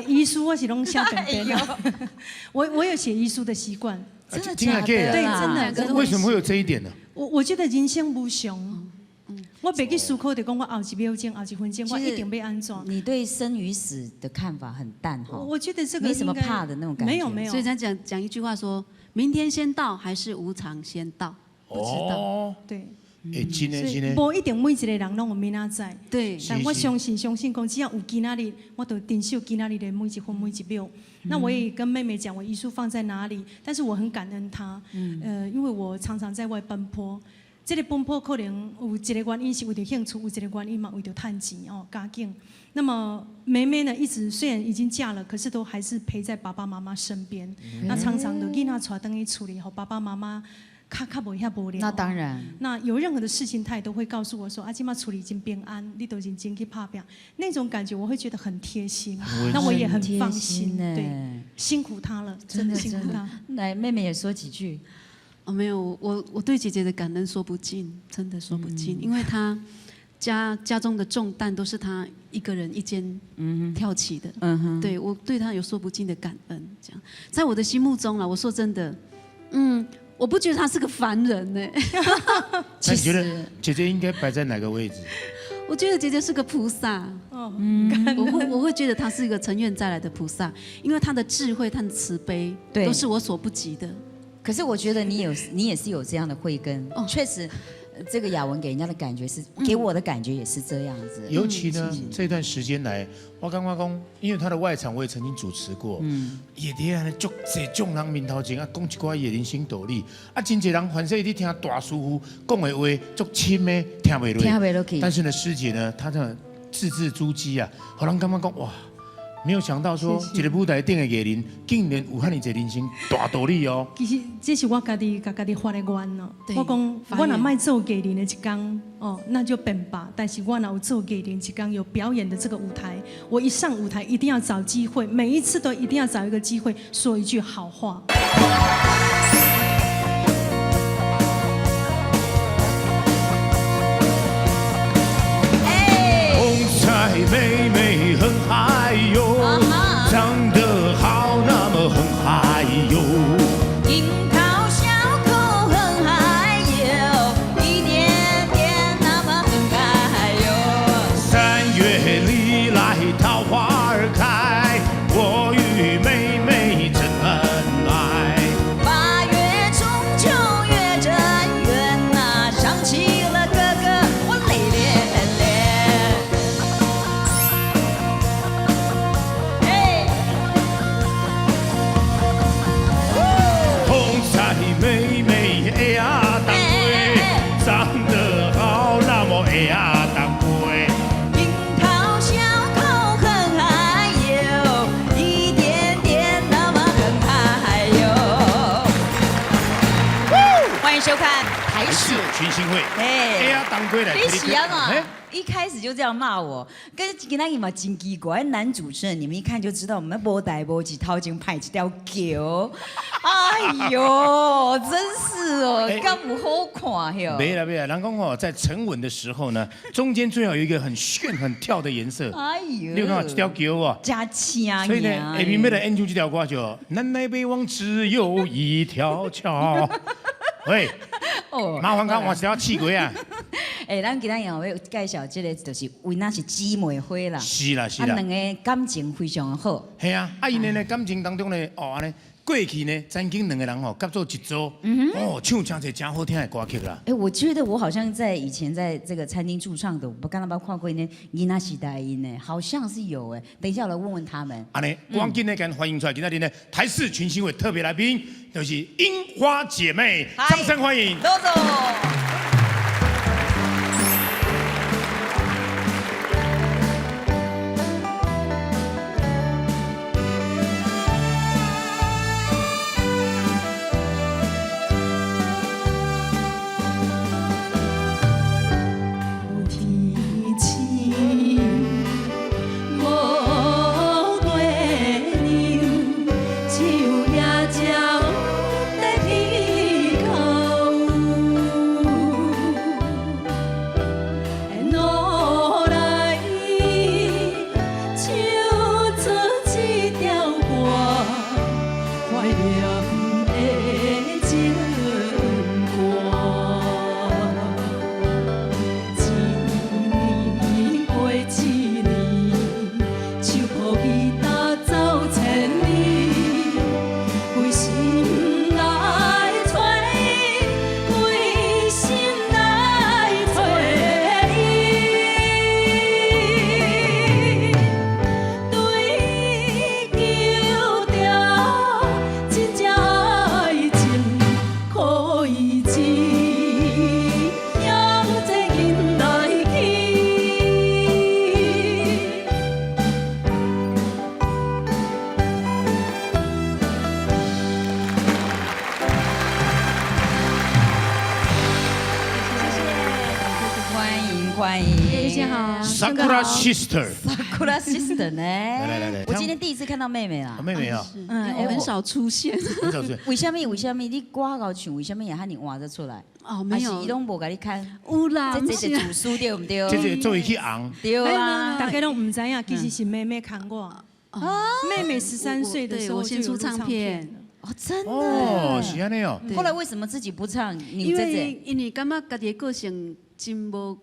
遗书我是拢写本本的，我有写遗书的习惯。真的假的？对，真的。为什么会有这一点呢？我觉得人生无常。我别去思考，就讲我后一秒钟、后一分钟，我一定要安怎。你对生与死的看法很淡哈。我觉得这个没什么怕的那种感觉。没有。所以他讲一句话说：明天先到还是无常先到？不知道。对。真的。无一定每一个人拢有明仔载。对。但我相信讲，只要有今仔日，我都珍惜今仔日的每一分每一秒。那我也跟妹妹讲，我遗书放在哪里，但是我很感恩她。因为我常常在外奔波。这个奔波可能有一个原因是为了兴趣，有一个原因嘛为了赚钱哦，家境。那么妹妹呢，一直虽然已经嫁了，可是都还是陪在爸爸妈妈身边。那常常的囡仔带回去处理，和爸爸妈妈较无遐无聊。那当然。那有任何的事情，他也都会告诉我说：“啊，今嘛处理已经平安，你都认真去拍拼。”那种感觉我会觉得很贴心，那我也很放心。对，辛苦他了，真的辛苦他。来，妹妹也说几句。没有，我对姐姐的感恩说不尽，真的说不尽，因为她家中的重担都是她一个人一肩挑起的。对，我对她有说不尽的感恩。这样，在我的心目中啦，我说真的，我不觉得她是个凡人呢。那你觉得姐姐应该摆在哪个位置？我觉得姐姐是个菩萨。我会觉得她是一个成愿再来的菩萨，因为她的智慧、她的慈悲，都是我所不及的。可是我觉得你也是有这样的慧根，确实，这个雅文给人家的感觉是，给我的感觉也是这样子。尤其呢，这段时间来，我感觉讲，因为他的外场我也曾经主持过，也底下足济众人面头前啊，讲一寡伊的人生道理，啊，真济人反正伊听大师傅讲的话，足深的听袂落，听袂落去。但是呢，师姐呢，她的字字珠玑啊，互人感觉讲哇。没有想到说，一个舞台顶的艺人，竟然有遐尼侪人生大道理哦。其实这是我家己发的愿哦。我讲，我若卖做艺人的一天哦，那就变吧。但是我若有做艺人一天，有表演的这个舞台，我一上舞台一定要找机会，每一次都一定要找一个机会说一句好话。妹妹很嗨哟，长得好，那么很嗨哟。樱桃小口很嗨哟，一点点那么很嗨哟。3月里来桃花儿开，我与妹妹真恩爱。8月中秋月正圆呐，想起了哥哥我泪涟涟。妹妹哎呀当归，长得好，那么哎呀当归。樱桃小口很嗨哟，一点点那么很嗨哟。欢迎收看台视群星会。哎呀当归来。你喜欢嘛？一开始就这样骂我，跟他你嘛真奇怪，男主持人你们一看就知道我们无代无志，头前派一条狗。哎呦，真是哦，干不好看哟。没了，人讲哦，在沉稳的时候呢，中间最好有一个很炫很跳的颜色。哎呦，你有看到这条狗哦？加枪。所以呢，下面要来演出这条歌就南来北往只有一条桥。喂，麻烦讲我是要气鬼啊！咱今天要介绍这个就是为那是姊妹花啦。是啦。两个感情非常的好。系啊，因呢感情当中呢，安尼过去呢，曾经两个人合作一组，唱真侪真好听的歌曲啦。我觉得我好像以前在这个餐厅驻唱的，我刚刚看过呢，伊那时代音呢，好像是有等一下我来问问他们。安尼，我今天跟欢迎出来，今天呢台视群星会特别来宾，就是樱花姐妹，掌声欢迎。どうぞ。酒也照在鼻口。Sakura Sister， Sakura Sister 呢？来，我今天第一次看到妹妹啦。妹妹啊，因为我很少出现。很少见。为什么你歌搞唱，为什么也喊你换得出来？哦，没有，伊拢无甲你看。有啦，这是主书对唔对？这做伊去昂，对啊。大家都唔知影，其实是妹妹看过。妹妹13岁的时候我先出唱片。哦，真的。哦，是安尼哦。后来为什么自己不唱？因为感觉家己的个性真无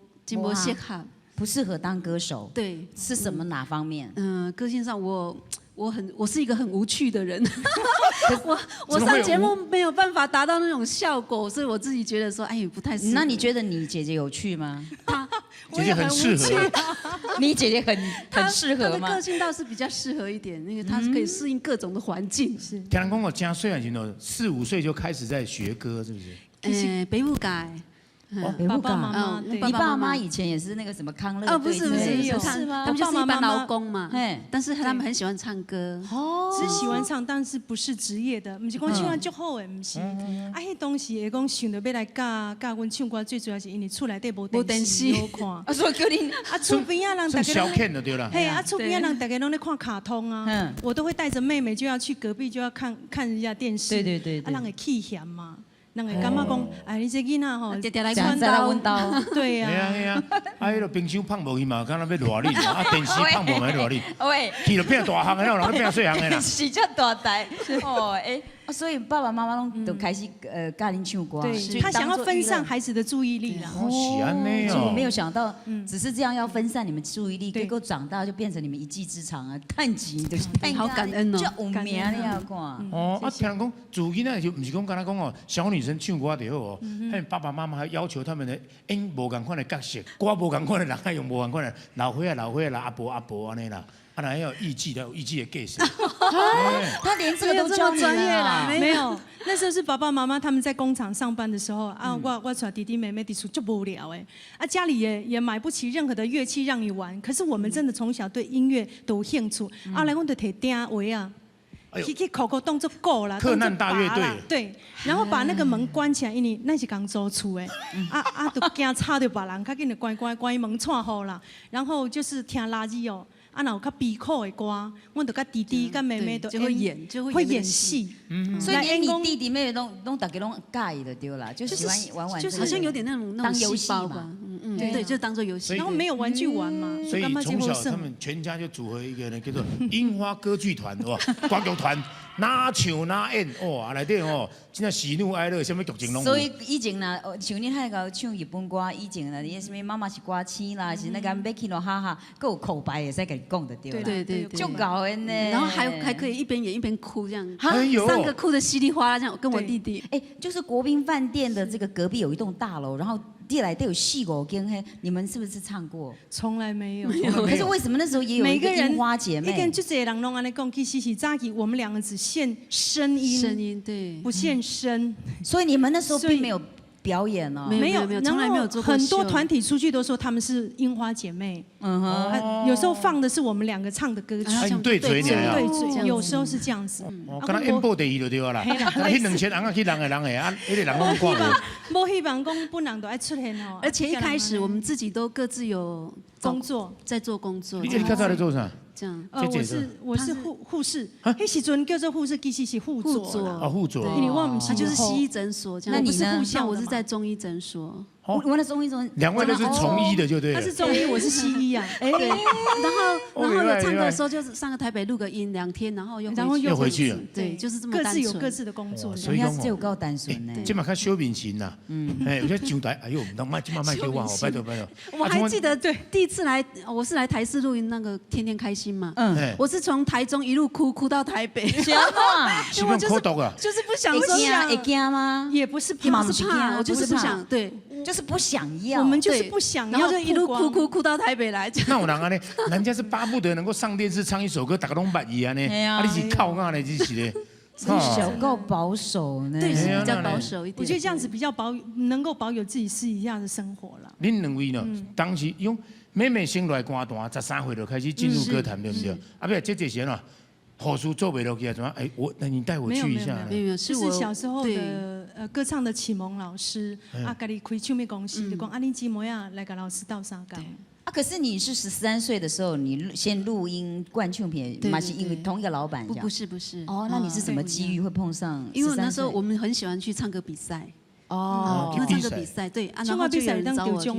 适合，不适合当歌手。对，是什么哪方面？个性上我是一个很无趣的人，我上节目没有办法达到那种效果，所以我自己觉得说，哎，不太适合。那你觉得你姐姐有趣吗？姐姐很适合。你姐姐很适合吗？她的个性倒是比较适合一点，因为她是可以适应各种的环境。是。听人讲我真细汉时候4、5岁就开始在学歌，是不是？北部改。爸爸妈妈，你爸妈以前也是那个什么康乐队？不是，是吗？他们就是一般劳工嘛，但是他们很喜欢唱歌，只喜欢唱，但是不是职业的，不是讲唱啊足好的，不是。啊，迄当时会讲想着要来教阮唱歌，最主要是因为厝内底无电视好看，所以叫你厝边啊人大家小看就对了。嘿啊，厝边啊人大家拢在看卡通啊，我都会带着妹妹就要去隔壁就要看人家电视，对，啊人会气嫌嘛。人会感觉讲，哎，你这囡仔吼，常常来阮兜，对呀，系啊，啊，迄个冰箱放无去嘛，敢若要热哩，啊，电视放无嘛热哩，喂，去就变大项的，人变细项的啦。是叫大台，哦，所以爸爸妈妈拢都开始教恁唱歌，对，他想要分散孩子的注意力啦。是安尼哦。我没有想到，只是这样要分散你们注意力，结果长大就变成你们一技之长啊，趁钱就是好感恩哦，就有名你要看。哦，啊，听人讲，自囡仔就不是讲敢若讲哦，小女生唱歌就好哦，爸爸妈妈还要求他们的演无共款的角色，歌无共款的人还用无共款的老岁啦，阿伯安尼啦。啊，那要有艺伎的，有艺伎的 case。他连这个都教你了，没有。那时候是爸爸妈妈他们在工厂上班的时候啊，我带弟弟妹妹的时候就无聊哎，啊家里也买不起任何的乐器让你玩，可是我们真的从小对音乐都有兴趣，后来我就摕鼎位啊。去口动作够啦，克难大乐队对，然后把那个门关起来，因为那是刚租厝的，都惊吵到别人，较紧就关门串好啦，然后就是听垃圾哦。啊，有较悲苦的歌，我就甲弟弟、甲妹妹都会演戏，所以连你弟弟妹妹都大家拢介意的对啦，就喜欢玩，就是好像有点那种游戏吧，对，就当做游戏，然后没有玩具玩嘛，所以从小他们全家就组合一个呢叫做樱花歌剧团，哇，歌剧团。哪唱哪演，哇，内底哦，真正喜怒哀乐，什么剧情拢有。所以以前呢，像你那个唱日本歌，以前呢，你什么妈妈是歌星啦，是那个要去咯哈哈，还有口白也在给你讲的对啦。对，就搞的呢。然后还可以一边演一边哭这样，哎呦，三个哭的稀里哗啦这样，跟我弟弟。就是国宾饭店的这个隔壁有一栋大楼，然后地来都有4、5间，你们是不是唱过？从来没有。可是为什么那时候也有一个樱花姐妹？一个就这人拢安尼讲，其实是早期我们两个只献声音，对，不献声。所以你们那时候并没有表演哦，没有，从来没有做过。很多团体出去都说他们是樱花姐妹，有时候放的是我们两个唱的歌曲，对嘴你啊，对嘴，有时候是这样子。刚才演播第一就对啦，啊，迄2000人啊去人的，啊，迄个人拢挂无。无希望讲本人都爱出现哦。而且一开始我们自己都各自有工作，在做工作。你较早在做啥？这样，我是护士，那时阵叫做护士，其实是辅佐，辅佐，因为我们他就是西医诊所这样。那你呢？像我是在中医诊所。我的中医诊，两位都是从医的，就对了。他是中医，我是西医啊。对，然后有唱歌的时候，就是上个台北录个音2天，然后又回去了。对，就是这么单纯。各自有各自的工作，所以讲这有够单纯呢。这嘛较小明星呐，有些上台，哎呦，唔当卖，这嘛卖给我，拜托。我还记得第一次来，我是来台视录音那个天天开心嘛。我是从台中一路哭到台北。因为我就是不想说，会惊吗？也不是怕，我就是不想，对。就是不想要，我们就是不想要，然后就一路哭到台北来。那有人啊呢？人家是巴不得能够上电视唱一首歌，大家拢捌伊啊呢。啊，你是靠啊呢？这是嘞。小够保守呢，对，比较保守一点。我觉得这样子比较能够保有自己私底下的生活了。恁两位呢？当时用妹妹生来歌坛，13岁就开始进入歌坛，对不对？啊，不，这些呢？后书做不落去啊？怎么？那你带我去一下。没有，是小时候的歌唱的启蒙老师啊，家己开唱片公司，就讲啊，你姊妹啊来跟老师斗相共。啊，可是你是13岁的时候，你先录音灌唱片，对嘛是因为同一个老板这样。不是。哦，那你是什么机遇会碰上？因为那时候我们很喜欢去唱歌比赛。哦，因为唱歌比赛，对啊，然后就有人找我去。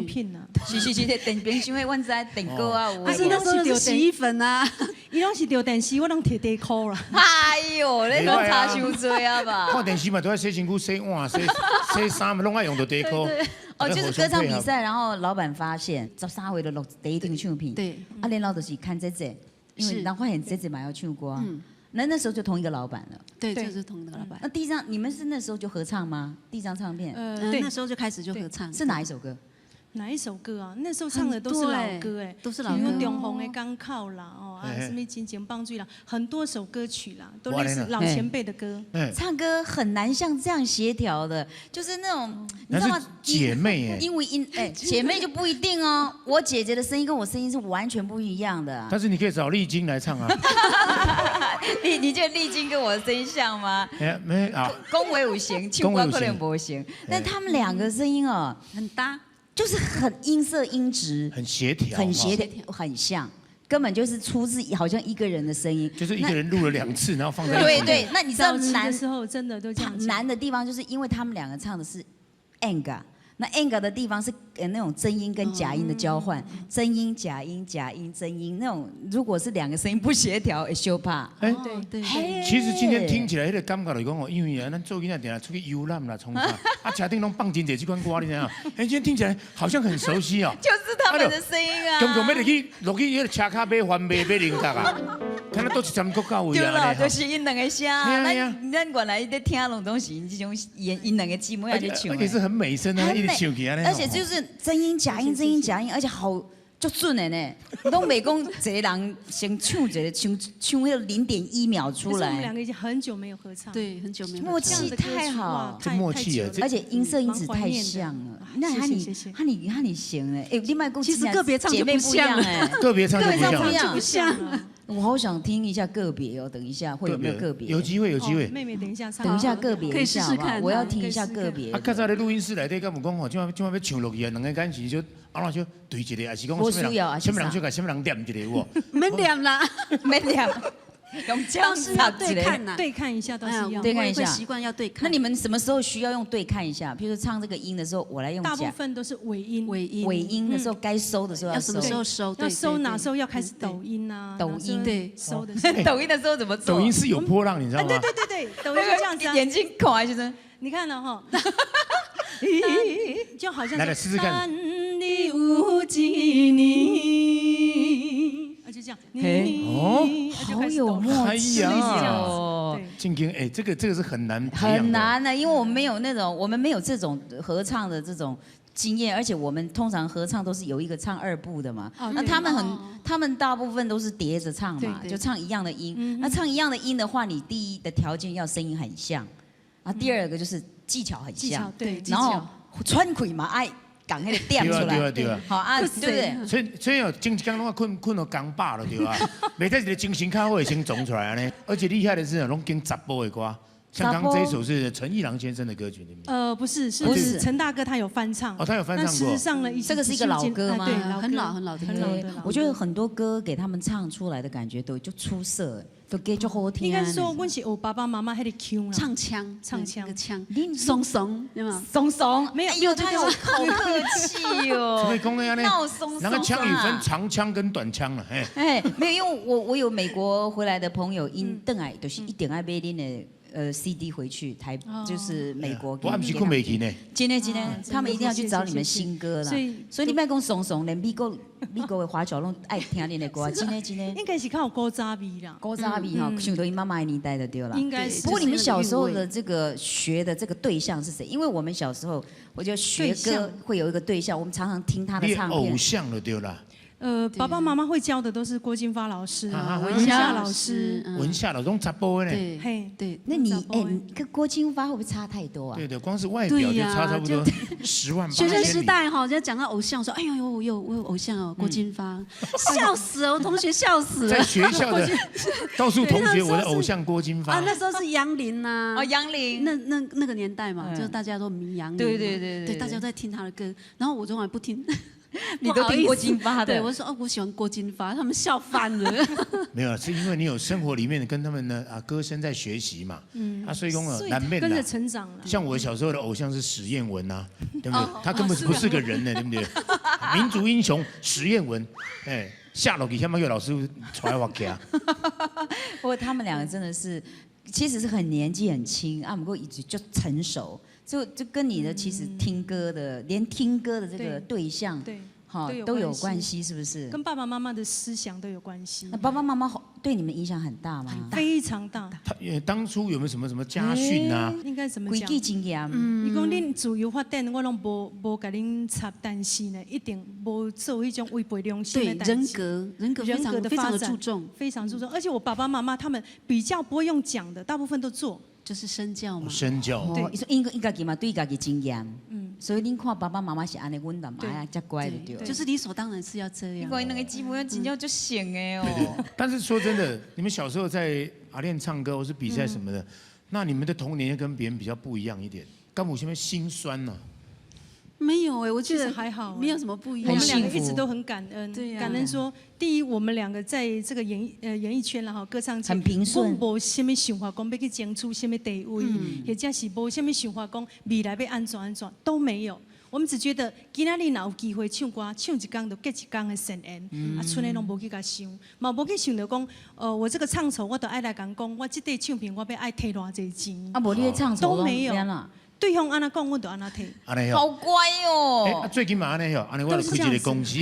是，电冰箱的，阮知电歌啊，有。可是那时候是洗衣粉啊，伊拢是钓电视，我拢摕地箍啦。哎呦，你拢差伤多啊吧？看电视嘛，都要洗身躯、洗碗、洗衫嘛，拢爱用到地裤。哦，就是歌唱比赛，然后老板发现13岁就录第一张唱片，对，啊，连老就是看这，因为人发现这嘛要唱歌，那时候就同一个老板了，对，就是同一个老板。那第一张你们是那时候就合唱吗？第一张唱片，对，那时候就开始就合唱。是哪一首歌？哪一首歌啊？那时候唱的都是老歌哎，都是老歌。比如中红的港口啦，哦，啊，什么金钱棒槌啦，很多首歌曲啦，都类似老前辈的歌。唱歌很难像这样协调的，就是那种你知道吗？姐妹哎，因为姐妹就不一定哦。我姐姐的声音跟我声音是完全不一样的。但是你可以找丽晶来唱啊。你觉得丽晶跟我的声音像吗？没啊，恭维有行，唱歌可能不行，但他们两个声音哦很搭。就是很音色音质，很协调，很像，根本就是出自好像一个人的声音，就是一个人录了2次，然后放在一起。对，那你知道难的时候真的都这样。难的地方就是因为他们两个唱的是 anga。那 anga 的地方是那种真音跟假音的交换，真音假音假音真音那种，如果是两个声音不协调，会羞怕。对。其实今天听起来，那个感觉就是讲哦，因为啊，咱做囡仔定出去游览啦、冲啥，啊，车顶拢放真侪这款歌，你知道？今天听起来好像很熟悉哦。就是他们的声音啊。刚刚要落去那个车卡买番麦买菱角啊，看到都是咱们国到位啊。对啦，就是因两个声，咱原来在听拢东西，这种因两个姊妹在唱，而且是很美声啊，一直唱起来。而且就是真音假音，真音假音，而且好就准的呢。拢袂讲一个人先唱一个唱那个0.1秒出来。我们两个已经很久没有合唱，对，很久没有。默契太好，这默契啊，而且音色音质太像了。那你行哎，你麦公其实个别唱就不像哎，个别唱就不像。我好想听一下个别哦，等一下会有没有个别？有机会。妹妹等一下唱，等一下个别可以试试看，我要听一下个别。啊，较早咧录音室内底，敢有讲吼，今晚要唱落去啊，两个感情就安怎就对一个，还是讲什么人就甲什么人念一个有无？免念啦，免念。用这样是要对看呐，对看一下都是要对看一下，习惯要对看。那你们什么时候需要用对看一下？比如说唱这个音的时候，我来用。大部分都是尾音，尾音的时候该收的时候要什么时候收？要收哪时候要开始抖音啊？抖音对，收的时候。抖音的时候怎么做？抖音是有波浪，你知道吗？对，抖音是这样子。眼睛孔还是你看了哈，就好像来试试看。就这样，好有默契哦！静静，这个是很难的，因为我们没有这种合唱的这种经验，而且我们通常合唱都是有一个唱2部的嘛。那他们大部分都是叠着唱嘛，就唱一样的音。那唱一样的音的话，你第一的条件要声音很像，啊，第二个就是技巧很像，对，然后喘气嘛爱。讲那个点出来，对啊，好啊，对不对？所以哦，前一天拢困到刚饱了，对吧？每天一个精神较好的先总出来呢。而且厉害的是，拢经10部的歌，像刚刚这一首是陈奕郎先生的歌曲里面。不是陈大哥他有翻唱。哦，他有翻唱过。事实上呢，这个是一个老歌吗？对，很老的歌。我觉得很多歌给他们唱出来的感觉都就出色。都给就好听。应该说，我是我爸爸妈妈还得 Q 唱腔，那个腔，松松，对吗？松松，没有，哎呦，他好客气哦。所以讲那闹松松。那个腔语分长腔跟短腔了，没有，因为我有美国回来的朋友，因邓爱就是一定爱买恁的CD 回去就是美国。我还不是困没去呢。今天，他们一定要去找你们新歌啦。所以你别讲松松，连美国的华侨拢爱听恁的歌。今天应该是靠古早味啦。古早味哈，想到你妈妈年代的对了。应该是。不过你们小时候的这个学的这个对象是谁？因为我们小时候，我觉得学歌会有一个对象，我们常常听他的唱片。偶像了对了。爸爸妈妈会教的都是郭金发老师、文夏老师、文夏老师查甫的呢。对，那你跟郭金发会不会差太多啊？对，光是外表就差不多10万8千里。学生时代哈，就讲到偶像，说哎呦我有偶像哦，郭金发，笑死了，我同学笑死了。在学校的告诉同学我的偶像郭金发。那时候是杨林呐。杨林。那个年代嘛，就大家都迷杨林。对，大家都在听他的歌，然后我从来不听。你都听郭金发的对，我说哦，我喜欢郭金发，他们笑翻了。没有，是因为你有生活里面跟他们的歌声在学习嘛。所以讲难免跟着啦。成长了。像我小时候的偶像是史艳文啊，对不对？他根本不是个人呢，对不对？民族英雄史艳文，哎，下楼给下面有老师传话给啊。不过他们两个真的是，其实是很年纪很轻啊，不过一直就成熟，就跟你的其实听歌的，连听歌的这个对象，对，哈都有都有关关系，是不是？跟爸爸妈妈的思想都有关系那，爸爸妈妈对你们影响很大吗？非常大。他当初有没有什么家训啊？应该怎么讲？规矩经验，伊讲恁自由发展，我拢无甲恁插，但是呢，一定无做迄种违背良心对，的代志。人格非常的非常发展的注重，非常注重。而且我爸爸妈妈他们比较不会用讲的，大部分都做。就是身教嘛。身教。哦，伊说应家己嘛对家己经验，所以恁看爸爸妈妈是安尼，阮爸妈呀，才乖的对。就是理所当然是要这样。你看那个基本真正就醒的哦。但是说真的，你们小时候在阿练唱歌或是比赛什么的，那你们的童年跟别人比较不一样一点，干有什么心酸呢？没有哎，我觉其得实还好没有什么不一样。我们两个很幸福一直都很感恩，对呀感恩说，第一，我们两个在这个演艺圈啦哈，歌唱界很平顺我无什么想法讲要去争取什么地位，或者是无什么想法讲未来要安怎都没有。我们只觉得今仔日若有机会唱歌，唱一天就结一天的善缘，剩的拢无去甲想，嘛无去想着讲，我这个唱酬我都爱来讲，我这块唱片我要爱摕偌济钱，啊，无你的唱都没有。啦，对方安那讲，我就安那摕。安尼好哦。乖哦。最近嘛安尼哦，安尼我就开一个公司，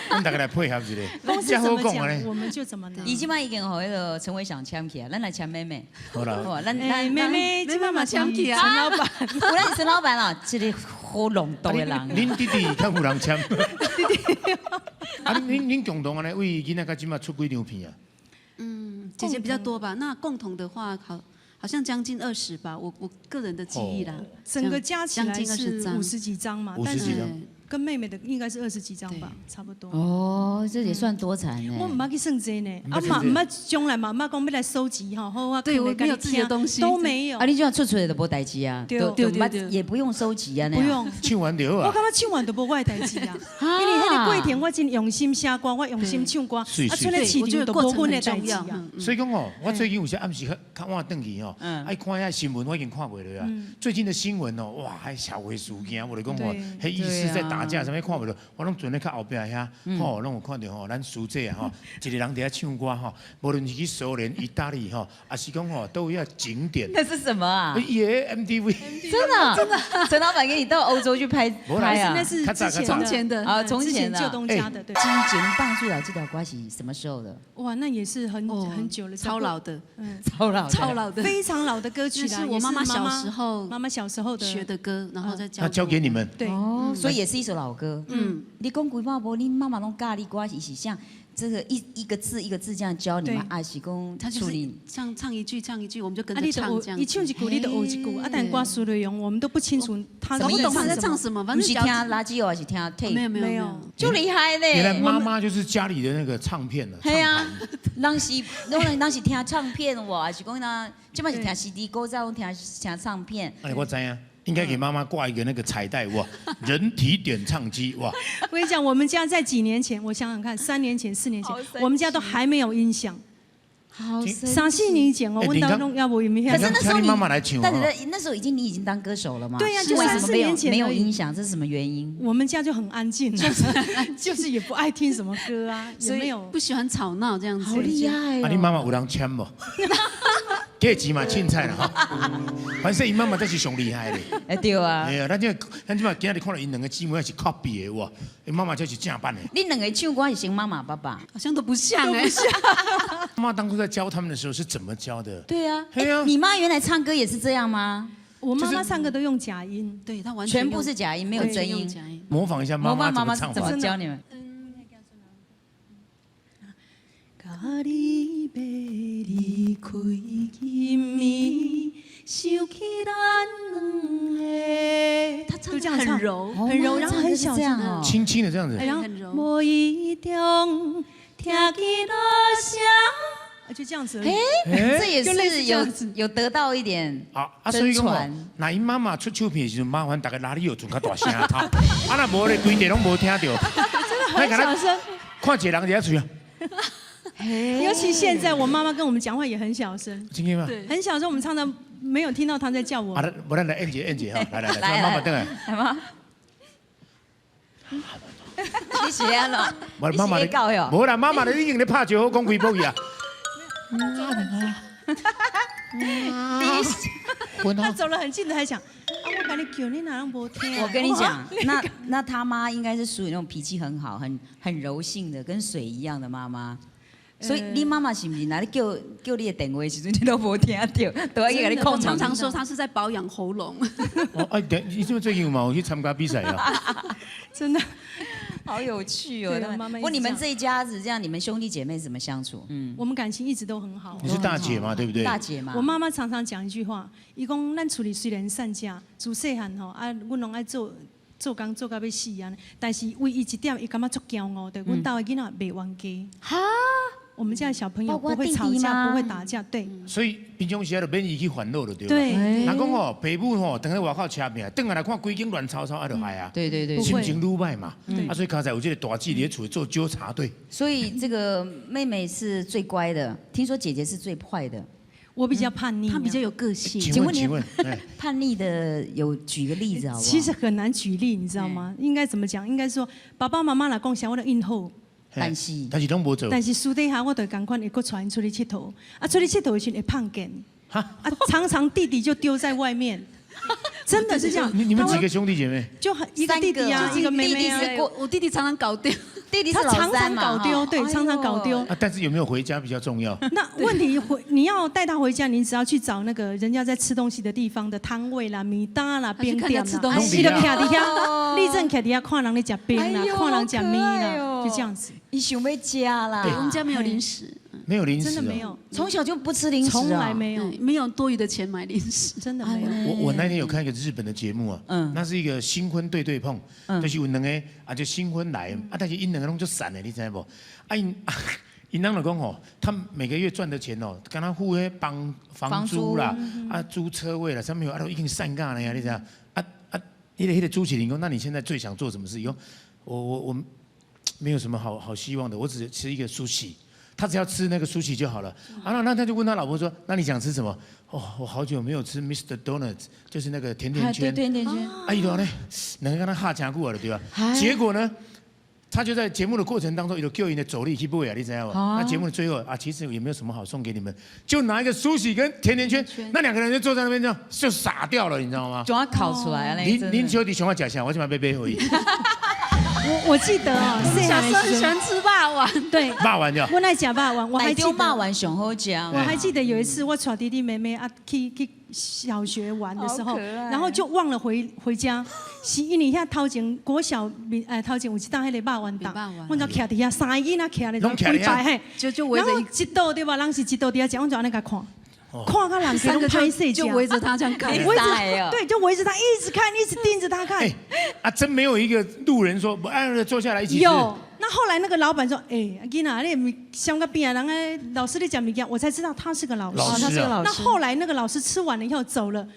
咱大家来配合一下。公司这好怎么讲，讲安尼。我们就怎么拿。伊即摆已经和迄个陈伟祥签起来，咱来签妹妹。好啦，好，咱妹妹，今妈妈抢起啊！陈老板，有咱陈老板啊，这个好弄动的人。恁弟弟较有人签。啊，恁共同安尼为囡仔甲即马出几张片啊？姐姐比较多吧？那共同的话，好像将近20吧，我个人的记忆啦。整个加起来将近是20张50几张嘛， 50但是几张跟妹妹的应该是20几张吧，差不多。哦，这也算多产呢。我唔捌去算这呢，不捌算这唔捌将来嘛，唔捌讲要来收集哈，好啊，对我可能没有自己的听东西都没有啊，，你就要出出来的无代志啊，对都对对也不用收集啊，那样。不用。唱完就好啊。我感觉唱完都无我的代志啊，因为迄个过程我真用心写歌，我用心唱歌，是是剩的市我觉场都无得过程很阮的代志重要。啊。所以讲哦，我最近有些暗时较晚转去哦，爱看一下新闻，我已经看过了啊。最近的新闻哦，哇，还社会事件，我就讲哦，迄意思在打架，什么看不到，我拢准咧较后壁遐，吼，拢有看到吼，咱苏姐啊吼，一个人伫遐唱歌吼，无论是去苏联、意大利吼，还是讲吼，都有一景点。那是什么啊？耶，MTV。真的，陈老板给你到欧洲去拍没啦拍啊那？是较早之前从前的啊，从前的之前旧东家的，对。金井棒最老这条瓜是什么时候的？哇，那也是很哦很久了，超老的，超老的超老的，非常老的歌曲啦，那是我也妈妈小时候妈妈小时候的学的歌，然后再教。那交给你们。对。哦，所以也是一首老歌。你讲规把无，你妈妈拢教你歌，是像这个一个字一个字这样教你吗？还是讲他就是处理？唱一句唱一句，我们就跟啊，着你就唱这样子。一唱一句，你就学一句，啊，但歌词内容我们都不清楚，他搞不懂他在唱么。什么，反不是听正只要垃圾哦，还是听 tape？没有没有没有，就厉害原来呢。妈妈就是家里的那个唱片了，唱系啊盘。，当时听唱片哇，还是讲呢，即摆是听 CD，古早听唱片。哎，我知啊，应该给妈妈挂一个那个彩带哇，人体点唱机哇。我跟你讲，我们家在几年前，我想想看，3年前、4年前好神奇，我们家都还没有音响。好神奇3、4年前哦，哎我当中要不有没有可？是那时候你妈妈来请我但是那时候你已经当歌手了嘛？对呀就为什么3、4年前没有而已音响？这是什么原因？我们家就很安静，就是也不爱听什么歌啊，也没有不喜欢吵闹这样子。好厉害啊，你妈妈有人签无？给钱嘛，凊彩啦哈。反正伊妈妈才是上厉害的。哎对啊哎，呀，咱即马今日看到因两个姊妹是 copy 的哇，因妈妈才是正版的。你两个唱歌是像妈妈爸爸？好像都不像哎，妈妈当初在教他们的时候是怎么教的？对啊，对啊你妈原来唱歌也是这样吗？我妈妈唱歌都用假音，对他完全全部是假音，没有完真音。全用假音。模仿一下妈妈怎么唱法怎么。教你们？甲你要离开今暝，想起咱两个。他唱得就这样唱很柔，很柔，然后很小这样声。哦。轻轻的这样子。然后很柔无意中听见了声，就这样子而已。这也就类似是有这样子有得到一点所以讲哦真传，那因妈妈出唱片的时候，麻烦大家哪里有做较大声头，那无咧规地拢无听到，真的很小声。看一个人就要吹啊，尤其现在我妈妈跟我们讲话也很小声，真的吗？很小声，我们常常没有听到她在叫我。我咱来演一哈，来，让妈妈等来。来吗？你是安怎？你是我妈妈咧教哟？无啦，妈妈你已经咧拍招好讲开播去啊。她走了很近的还想，我把你叫你哪能不听？我跟你讲，那他妈应该是属于那种脾气很好、很柔性的，跟水一样的妈妈。所以你妈妈是不是哪里叫你的电话的时候，你都无听到，都要给你控场。常常说他是在保养喉咙。你是不是最近有嘛有去参加比赛啊？真的。好有趣哦！对我妈妈一直不，你们这样这一家子这样，你们兄弟姐妹怎么相处？我们感情一直都很好。你是大姐嘛，对不对？大姐嘛。我妈妈常常讲一句话，伊讲咱厝里虽然散家，自细汉吼阮拢爱做工做到要死安，但是为伊一点，伊感觉足骄傲的，阮家的囡仔袂冤家。哈！我们家的小朋友不会吵架，不会打架，对。所以平常时就免伊去烦恼了，对吧？对。人讲哦，爸母吼，等喺外口车拼，等下来看规间乱吵吵，就害啊。对，心情愈歹嘛。所以刚才有这个大姐咧，厝做纠察队。所以这个妹妹是最乖的，听说姐姐是最坏的。我比较叛逆，她比较有个性。请问，叛逆的有举个例子好不好？其实很难举例，你知道吗？应该怎么讲？应该说爸爸妈妈来讲，想我的应好。但是拢无做。但是私底下我就赶快会搁传出去佚佗，出去佚佗的时候会胖见，常常弟弟就丢在外面，真的是这样。你们几个兄弟姐妹？就一个弟弟啊，一个妹妹啊。我弟弟常常搞丢，弟弟是老常常三嘛搞丢，对，常常搞丢。但是有没有回家比较重要。那问题你要带他回家，你只要去找那个人家在吃东西的地方的摊位啦、米搭啦、冰店啦，西你就徛伫遐，立正徛伫遐看人咧食冰啦，看人食米啦，就这样子。你想要家啦？对，我们家没有零食，没有零食，真的没有，从小就不吃零食，从来没有，没有多余的钱买零食，真的没有。我那天有看一个日本的节目啊，那是一个新婚对碰，就是有两个就新婚来但是因两个拢就散了，你知无？因人就讲吼，他每个月赚的钱哦，跟他付那房租啦，租车位啦，上面都已经散干了呀，你知道？那个朱启林讲，那你现在最想做什么事？以后我没有什么好希望的，我只吃一个苏喜，他只要吃那个苏喜就好了。那他就问他老婆说，那你想吃什么？我好久没有吃 Mr. Donuts， 就是那个甜甜圈。甜甜圈。伊就呢，两个跟他哈加久了对吧？结果呢？他就在节目的过程当中，有叫人的走力去买啊，你知道吗？那节目的最后其实也没有什么好送给你们，就拿一个苏喜跟甜甜圈，那两个人就坐在那边这样，就傻掉了，你知道吗？就要烤出来啊！您兄弟想要假象，我起码被背回忆。我记得哦，小时候很喜欢吃霸王，对，霸王叫。我爱吃霸王，我还记得霸王上好吃。我还记得有一次我带弟弟妹妹去小学玩的时候，然后就忘了回家，是因为遐头前国小头前有一档迄个霸王档，我就徛伫遐三个囡仔徛咧规排嘿，就围着一道对吧？人是一道伫遐食，我就安尼甲看。看到人三个就围着他这样看，对，就围着他一直看，一直盯着他看。真没有一个路人说不坐下来一起吃。有，那后来那个老板说，囡仔，你香个边啊，人家老师在讲物件，我才知道他是个老师。他是个老师。那后来那个老师吃完了以后走了，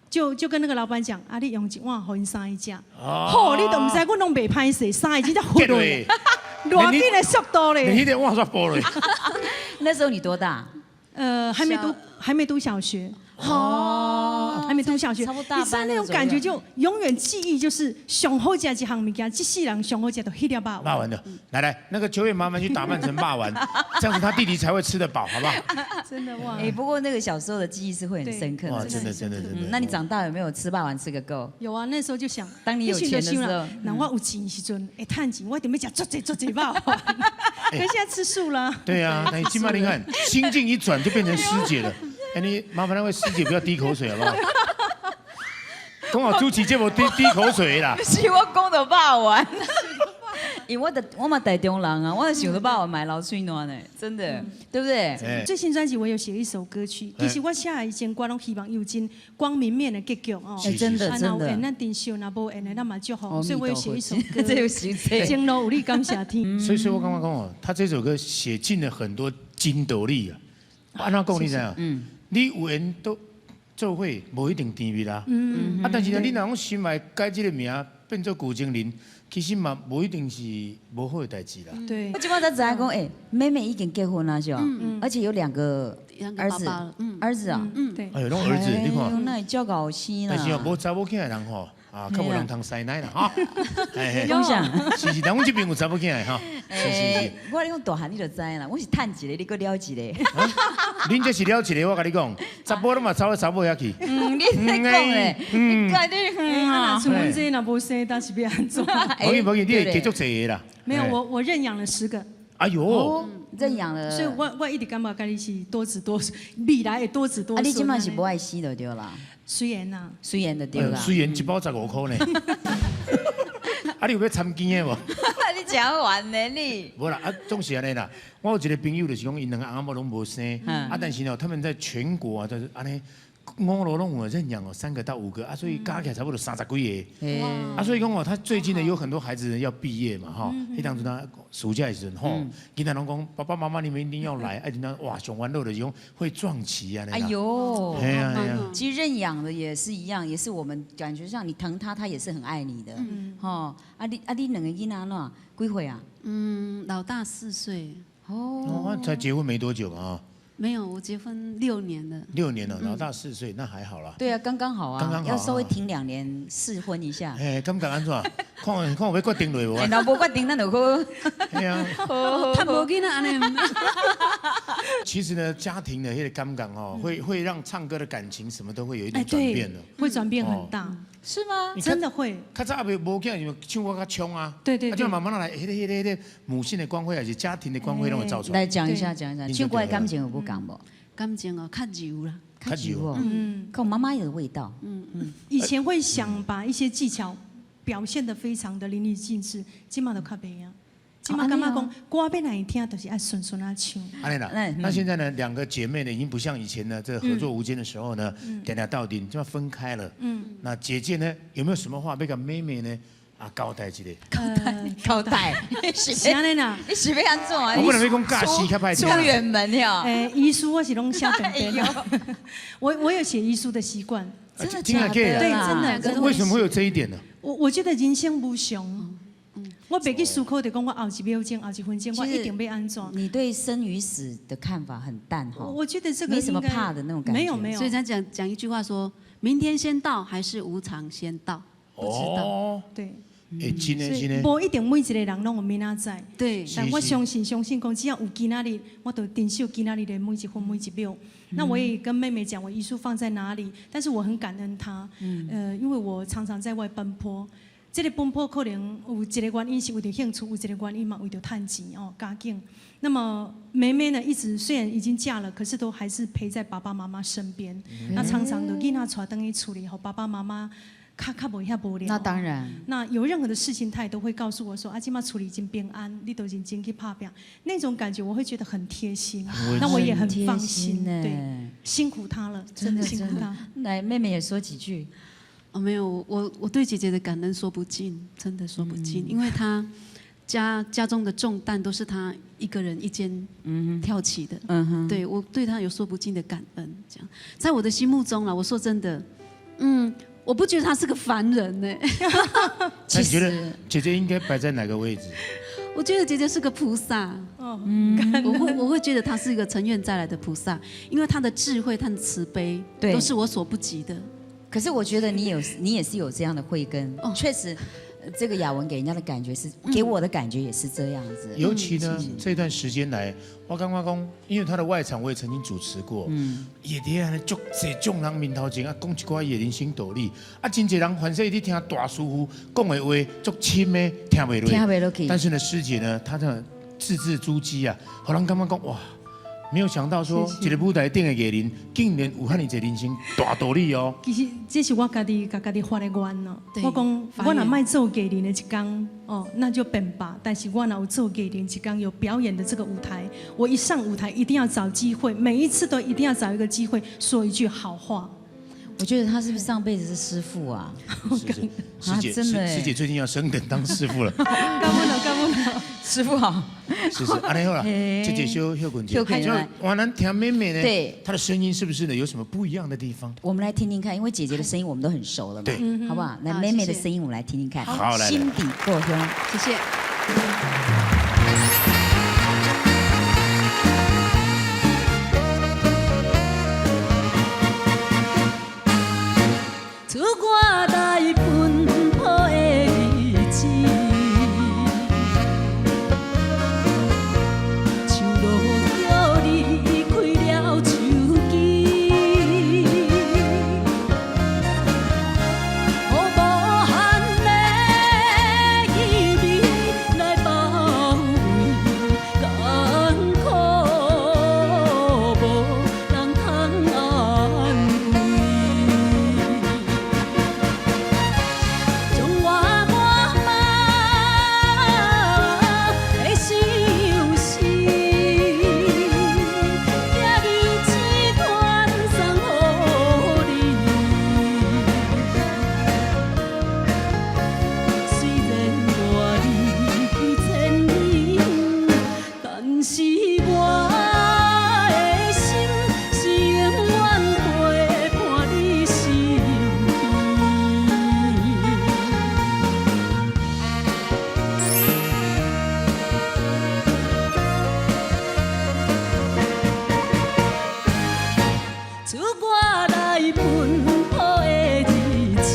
就跟那个老板讲，你用一碗给因三个吃。你都唔知，我拢袂歹势，三个真正糊落，偌紧的速度嘞。你得碗刷玻璃。那时候你多大？还没读小学，还没读小学，你知道那种感觉就永远记忆就是上好吃一项物件，这世人上好吃都迄条霸王。霸王的，来，那个秋月麻烦去打扮成霸王，这样子他弟弟才会吃得饱，好不好？真的哇！不过那个小时候的记忆是会很深刻的。哇，真的。那你长大有没有吃霸王吃个够？有啊，那时候就想，当你有钱的时候，那我有钱的时阵，趁钱，我一定要吃足济霸王。可现在吃素了。对啊，那起码你看，心境一转就变成师姐了。你麻烦那位师姐不要滴口水好不好？讲好主持节目滴口水啦。是我讲的霸王。因为我嘛台中人啊，我想到霸王买老水暖呢，真的，对不对？最新专辑我有写一首歌曲，其实我写的以前我拢希望有真光明面的结局哦。真的。那顶秀那无演的那么就好，所以我有写一首歌。这有写这。经路有你感谢天。所以我刚刚讲哦，他这首歌写尽了很多筋斗力啊。安怎讲你知影？你有缘都做伙，无一定甜蜜啦。啊，但是呢，你若讲心内改这个名变做古精灵，其实嘛无一定是无好的代志啦。对我，今晚才知道讲，妹妹已经结婚了是吧？而且有两个儿子两个爸爸了，儿子啊，对，哎呦，拢儿子，你看。那叫搞死啦但。是哦，无查某囝的人吼，较无人通塞奶啦，哈。嘿讲啥？是，但阮这边有查某囝的哈。是。我你讲大汉你就知啦，我是趁一个，你搁了一个。恁这是了一个，我甲你讲，查甫都嘛走到查某遐去。你在讲嘞？你讲你啊，像阮这若无生，但是要安怎？无紧无紧，你会继续坐个啦。没有，我认养了10个，哎呦，认养了。所以我一直感觉家己是多子多孙，未来会多子多啊，孙。你今晚是无爱死就对啦，虽然呐，虽然就对啦。虽然一包15块呢。啊，你有要参见的无？你讲完呢你？无啦，啊，总是安尼啦。我有一个朋友就是讲，因两个阿嬷拢无生，啊，但是呢，他们在全国啊，就是安尼。5楼拢有认养哦，3个到5个啊，所以加起来差不多30几个。啊，所以讲哦，他最近呢有很多孩子要毕业嘛，哈，迄当初他暑假的时候，吼，囡仔拢讲爸爸妈妈你们一定要来，哎，听到哇，上完乐的是讲会撞旗啊，哎呦，哎呀哎呀，其实认养的也是一样，也是我们感觉上你疼他，他也是很爱你的。吼，你两个囡仔喏，几岁啊？老大4岁。哦，才结婚没多久啊。没有，我结婚6年了。 6年了，老大4岁，那还好啦。对啊，刚刚好啊，刚刚好要稍微停2年试婚一下。哎，感觉安怎？看有要决定落无哎，啊？老婆决定咱就好。哎呀，他无囡仔安尼。其实呢，家庭的那个感觉哦，会让唱歌的感情什么都会有一哎，点转对变的。，会转变很大，是吗？你看真的会。较早也无囝就唱歌较冲啊，对对对就慢慢来，迄个母性的光辉还是家庭的光辉，拢会照出来。来讲一下，讲一下，对唱歌的感情有不讲不？感情哦，较柔啦。较柔哦，嗯，跟我妈妈有的味道。以前会想把一些技巧表现得非常的淋漓尽致，今嘛都较袂啊。今嘛感觉讲歌要来听，就是爱顺顺啊唱。安尼啦，那现在呢，2个姐妹呢，已经不像以前呢，这个合作无间的时候呢，点点到底就要分开了。那姐姐呢，有没有什么话要跟妹妹呢？交代一下。交代，是安尼啦。你是要安怎啊？我不能要讲尬戏较歹听。出远门呀！遗书我是拢写本本的，我有写遗书的习惯。真的听得假的？对啦真的为什么会有这一点呢？我觉得人生无常，我袂去思考的讲我后1秒钟、后1分钟，我一定要安怎。你对生与死的看法很淡哈。我觉得这个没什么应该怕的那种感觉。没有没有所以，他讲一句话说：明天先到还是无常先到？不知道。哦，对，哎，真的所以真的。无一定每一个人拢有明仔载。对，但我相信讲，只要有今仔日，我都珍惜今仔日的每一分每一秒。那我也跟妹妹讲，我遗书放在哪里，但是我很感恩她。因为我常常在外奔波，这个奔波可能有一个原因是为了兴趣，有一个原因嘛为了赚钱哦，家境。那么妹妹呢，一直虽然已经嫁了，可是都还是陪在爸爸妈妈身边。那常常的囡仔带等于处理好爸爸妈妈。较无遐无聊。那当然。那有任何的事情，他也都会告诉我说：“啊，今嘛处理已经平安，你都已经去拍表。”那种感觉我会觉得很贴心，那我也很放心。对，辛苦他了，真的辛苦他。来，妹妹也说几句。哦，没有，我对姐姐的感恩说不尽，真的说不尽，因为她家中的重担都是她一个人一肩挑起的。对我对她有说不尽的感恩。这样，在我的心目中啦，我说真的，我不觉得她是个凡人呢。那你觉得姐姐应该摆在哪个位置？我觉得姐姐是个菩萨。我会觉得她是一个成愿再来的菩萨，因为她的智慧、她的慈悲，都是我所不及的。可是我觉得你也是有这样的慧根，确实，这个雅文给人家的感觉是，给我的感觉也是这样子。尤其呢，这段时间来，我感觉讲，因为他的外场我也曾经主持过，也伫安尼足济众人面头前啊，讲一寡伊的人生道理，啊，真济人反正伫听大师傅讲的话，足深的听袂落，听袂落去。但是呢，师姐呢，她的字字珠玑啊，互人感觉讲哇。没有想到说，一个舞台顶的艺人，竟然有遐尼侪人生大道理哦。其实这是我家己发的愿咯。我讲，我若卖做艺人的一天，哦，那就本吧。但是我若有做艺人一天，有表演的这个舞台，我一上舞台一定要找机会，每一次都一定要找一个机会说一句好话。我觉得他是不是上辈子是师傅啊？师姐，真的师姐最近要升等当师傅了。干不了。师傅好。是，安尼好了，姐姐休困一下。就我们听妹妹呢，对，她的声音是不是呢有什么不一样的地方？我们来听听看，因为姐姐的声音我们都很熟了嘛，对，好不好？来，妹妹的声音我们来听听看。好，来，心底故乡，谢谢。出我来奔波的日子，像落叫你开了手机，予无限的意味来包围，艰苦无人通安慰。将我满的心事，也留一段送予你。虽然我离开千里，但是我的心是永远陪伴你身边。出我来奔波的日子，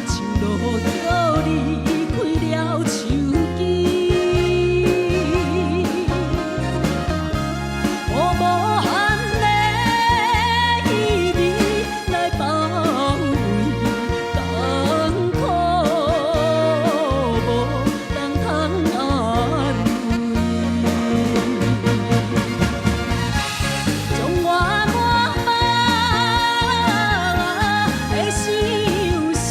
像落叫你开了手机，予无限的意味来包围，艰苦无人通安慰。将我满的心事，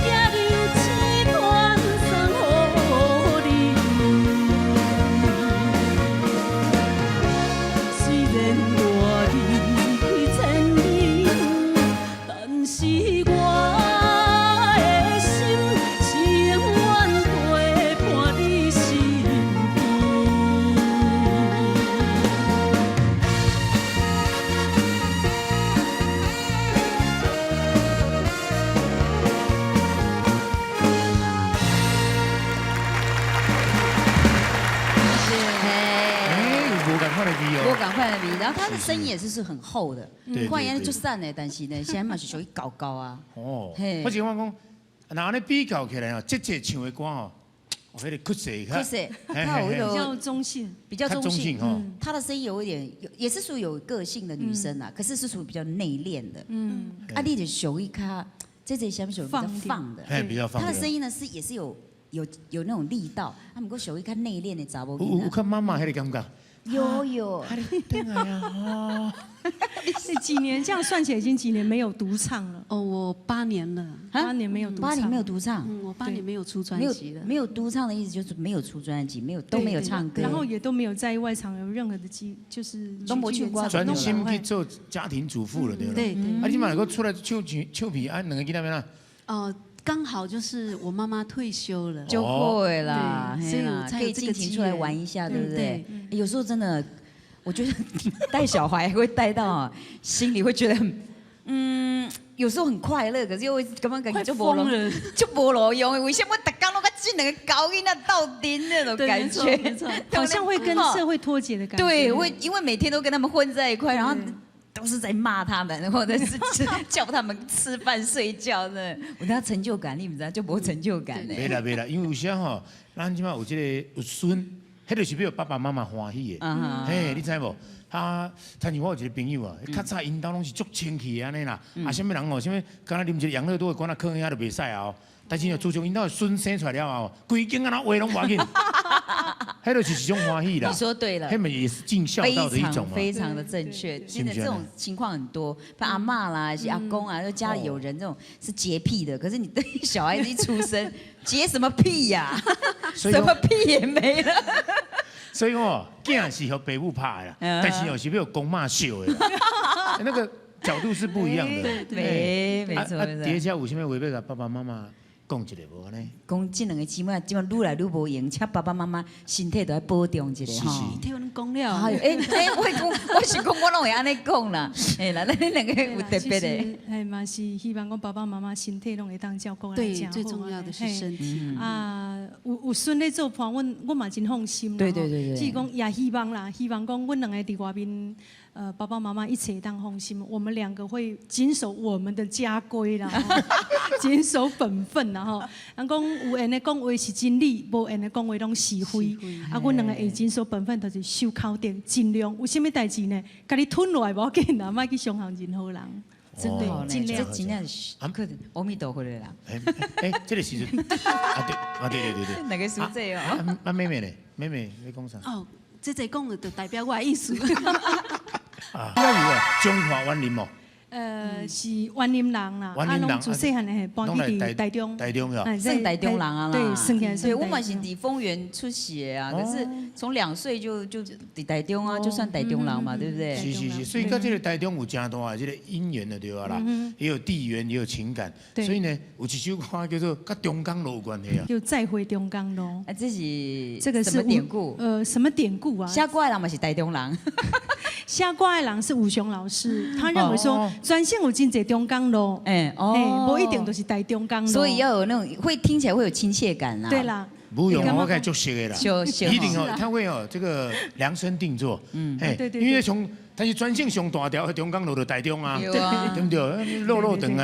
也留一段送予你。虽然我离开千里，但是我的心是永远陪伴你身边。哎，无赶快的 V 我哦。赶快的比，然后他的声音也是很厚的，对换言对就散的，但是呢，现在嘛是属于高高啊。哦嘿，我只讲讲，那安尼比较起来哦，姐姐唱的歌哦，我迄个曲色较，可是嘿他有一比较个中性。比较中性，哦。她的声音有一点也是属于有个性的女生啊，可是是属于比较内敛的。啊，你就属于她这小属于比较放的，嘿，比较放的。她的声音呢也是有那种力道，啊，不过属于较内敛的查某囡有看妈妈迄个感觉。有，啊，你等下呀，哦，这几年这样算起来已经几年没有独唱了，哦，我8年了， 8年没有独唱。8年没有独唱，我8年没有出专没有辑了。没有独唱的意思就是没有出专辑，都没有唱歌，然后也都没有在外场有任何的就是都没去过专心去去。做家庭主妇了，对了。对对。啊，你嘛能够出来唱皮啊，两个囡仔边啊。刚好就是我妈妈退休了，就会啦，对所以嘿啦我才可以有这个机尽情出来缘玩一下，对不对对？有时候真的，我觉得带小孩会带到啊，心里会觉得很，有时候很快乐，可是又会感觉快就疯了。就无路用的。为什么大家都跟这两个高音那斗阵那种对感觉？没错没错好像会跟社会脱节的感觉。对，会因为每天都跟他们混在一块，然后都是在骂他们，或者是叫他们吃饭睡觉的。我那成就感，你不知道就没成就感呢。没啦没啦，因为有时吼，咱即马有这个有孙，迄就是要爸爸妈妈欢喜的。嘿，你知无？像我有一个朋友啊，较早因兜拢是足清气的安尼啦，啊，什么人哦，什么敢若啉一个养乐多的管啊，可遐就袂使啊。但是呢，自从因兜的孙生出来了后，规间啊那话拢无要紧，迄就是一种欢喜啦。你说对了，迄们也是尽孝道的一种嘛。非常的正确。现在这种情况很多，把阿嬷啦、是阿公啊，就家里有人这种是洁癖的，可是你对小孩子一出生，洁什么癖呀？什么癖也没了。所以哦，囝是和爸母拍的啦，但是哦是要公妈秀的啦，那个角度是不一样的。没错没错。底下有啥物话要甲爸爸妈妈讲一下无呢？讲这两个姊妹，即马愈来愈无闲，请爸爸妈妈身体都要保重一下吼。听阮讲了，哎，我是讲我拢会安尼讲啦。哎啦，咱两个有特别的。哎嘛是希望讲爸爸妈妈身体拢会当照顾对，来最重要的是身体。啊，有孙咧做伴，我嘛真放心啦。对。只是讲也希望啦，希望讲阮两个伫外面，爸爸妈妈一起当放心，我们两个会谨守我们的家规啦，谨守本分啦吼。人讲有缘的讲话是真理，无缘的讲话拢是非。啊，阮两个会谨守本分，就是守口定，尽量有啥物代志呢，家己吞落来无要紧啦，莫去伤害任何人。真的好呢，尽量这真正是可能阿弥陀佛的啦。这个时阵对。哪个书这哦？妹妹呢？妹妹你讲啥？哦，这讲的就代表我的意思。啊，应该有啊，中华园林哦。是园林人啦，园林人拢自细汉诶搬去伫台中，台中呀，算台中人啊啦。对，算起来对，算。我嘛是伫丰原出席的啊，可是从2岁就伫台中啊，就算台中人嘛，对不对？是，所以跟这个台中有真大的这个因缘的对吧啦？也有地缘，也有情感，所以呢，有一首歌叫做跟中港路有关系啊。就再回中港路。啊，这个是什么典故？什么典故啊？写歌的人嘛是台中人。写歌的人是吴雄老师，他认为说专线有真侪中港路，无一定都是台中港路，所以要有那种会听起来会有亲切感啦。对啦。不用，我该就熟的啦，一定哦，他会哦，这个量身定做，对，因为但是专线上大条的中港路就台中啊，对不对？肉肉长啊。